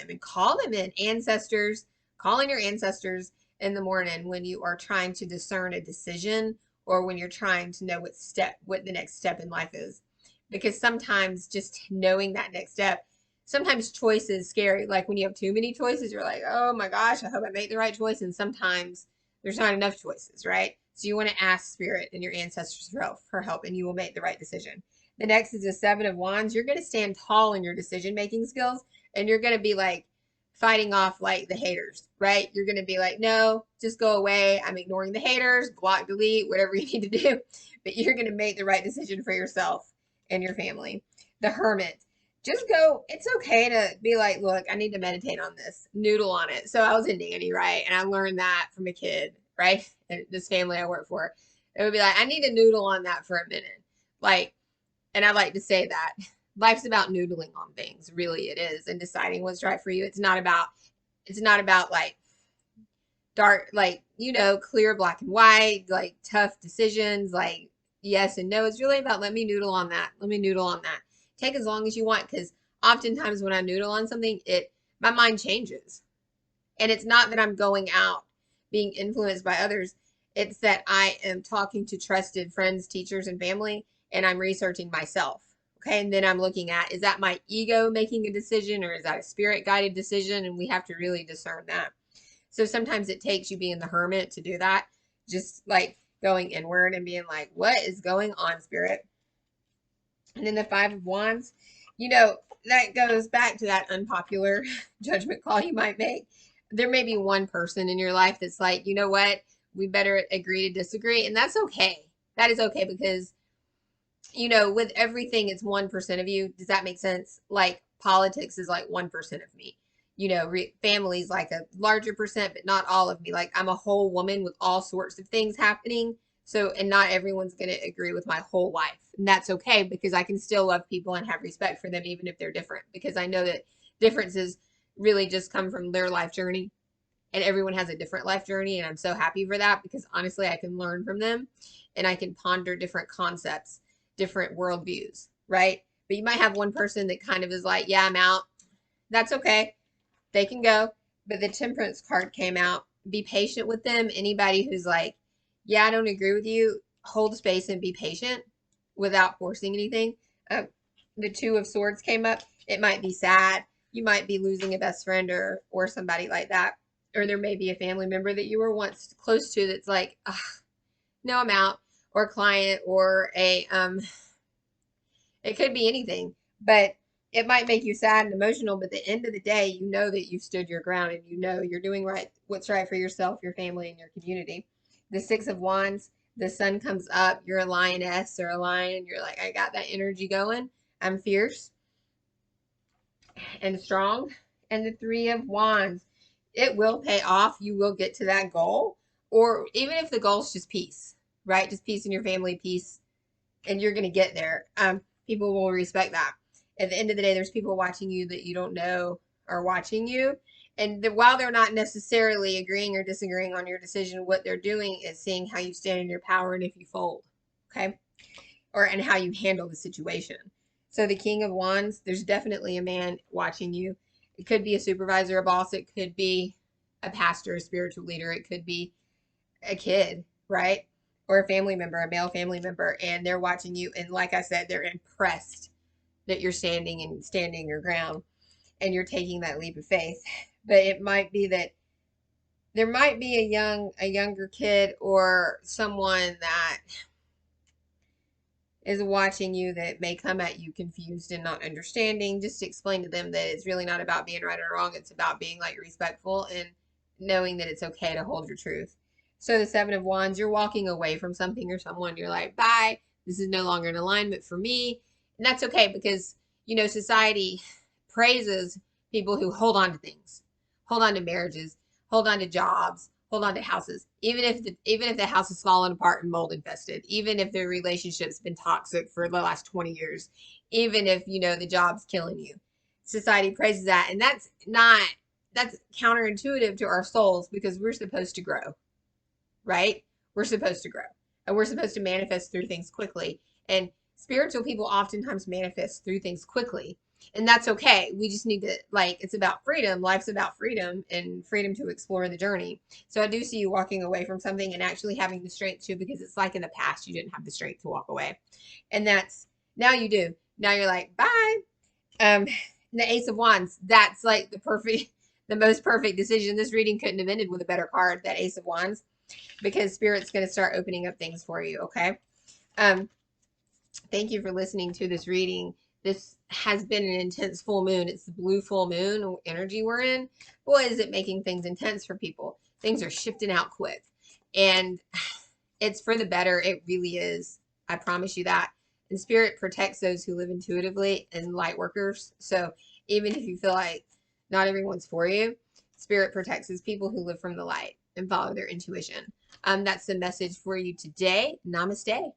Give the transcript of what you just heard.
them and call them in. Ancestors, calling your ancestors in the morning when you are trying to discern a decision or when you're trying to know what the next step in life is. Because sometimes just knowing that next step, sometimes choice is scary. Like when you have too many choices, you're like, oh my gosh, I hope I make the right choice. And sometimes there's not enough choices, right? So you want to ask spirit and your ancestors for help, and you will make the right decision. The next is the Seven of Wands. You're going to stand tall in your decision making skills, and you're going to be like fighting off like the haters, right? You're going to be like, no, just go away. I'm ignoring the haters, block, delete, whatever you need to do. But you're going to make the right decision for yourself and your family. The Hermit. Just go. It's okay to be like, look, I need to meditate on this, noodle on it. So I was a nanny, right? And I learned that from a kid, right? And this family I work for. It would be like, I need to noodle on that for a minute. Like, and I like to say that life's about noodling on things. Really, it is, and deciding what's right for you. It's not about like dark, like, clear black and white, like tough decisions, like yes and no. It's really about let me noodle on that. Let me noodle on that. Take as long as you want, because oftentimes when I noodle on something, my mind changes. And it's not that I'm going out being influenced by others. It's that I am talking to trusted friends, teachers, and family, and I'm researching myself. Okay. And then I'm looking at, is that my ego making a decision, or is that a spirit guided decision? And we have to really discern that. So sometimes it takes you being the hermit to do that. Just like going inward and being like, what is going on, spirit? And then the Five of Wands, that goes back to that unpopular judgment call you might make. There may be one person in your life that's like, you know what? We better agree to disagree. And that's okay. That is okay, because, with everything, it's 1% of you. Does that make sense? Like politics is like 1% of me. Family's like a larger percent, but not all of me. Like I'm a whole woman with all sorts of things happening. So, and not everyone's going to agree with my whole life. And that's okay, because I can still love people and have respect for them, even if they're different, because I know that differences really just come from their life journey, and everyone has a different life journey. And I'm so happy for that, because honestly, I can learn from them and I can ponder different concepts, different worldviews, right? But you might have one person that kind of is like, yeah, I'm out. That's okay. They can go. But the Temperance card came out. Be patient with them. Anybody who's like, yeah, I don't agree with you, hold space and be patient without forcing anything. The Two of Swords came up. It might be sad. You might be losing a best friend or somebody like that. Or there may be a family member that you were once close to that's like, no, I'm out, or a client, or it could be anything, but it might make you sad and emotional. But at the end of the day, you know that you stood your ground and you know you're doing what's right for yourself, your family, and your community. The Six of Wands, the sun comes up, you're a lioness or a lion, you're like, I got that energy going. I'm fierce and strong. And the Three of Wands, it will pay off. You will get to that goal. Or even if the goal is just peace, right? Just peace in your family, peace, and you're going to get there. People will respect that. At the end of the day, there's people watching you that you don't know are watching you. And while they're not necessarily agreeing or disagreeing on your decision, what they're doing is seeing how you stand in your power and if you fold. Okay. And how you handle the situation. So the King of Wands, there's definitely a man watching you. It could be a supervisor, a boss. It could be a pastor, a spiritual leader. It could be a kid, right? Or a family member, a male family member, and they're watching you. And like I said, they're impressed that you're standing your ground and you're taking that leap of faith. But it might be that there might be a younger kid or someone that is watching you that may come at you confused and not understanding. Just to explain to them that it's really not about being right or wrong. It's about being like respectful and knowing that it's okay to hold your truth. So the Seven of Wands, you're walking away from something or someone. You're like, bye. This is no longer an alignment for me. And that's okay because, society praises people who hold on to things, hold on to marriages, hold on to jobs, hold on to houses, even if the house has fallen apart and mold infested, even if the relationship's been toxic for the last 20 years, even if the job's killing you. Society praises that, and that's counterintuitive to our souls because we're supposed to grow, right? We're supposed to grow. And we're supposed to manifest through things quickly. And spiritual people oftentimes manifest through things quickly. And that's okay. We just need to, it's about freedom. Life's about freedom and freedom to explore the journey. So I do see you walking away from something and actually having the strength to, because it's like in the past, you didn't have the strength to walk away. And now you do. Now you're like, bye. The Ace of Wands, that's like the most perfect decision. This reading couldn't have ended with a better card, that Ace of Wands, because Spirit's going to start opening up things for you. Okay. Thank you for listening to this reading. This has been an intense full moon. It's the blue full moon energy we're in. Boy, is it making things intense for people. Things are shifting out quick. And it's for the better. It really is. I promise you that. And Spirit protects those who live intuitively and light workers. So even if you feel like not everyone's for you, Spirit protects those people who live from the light and follow their intuition. That's the message for you today. Namaste.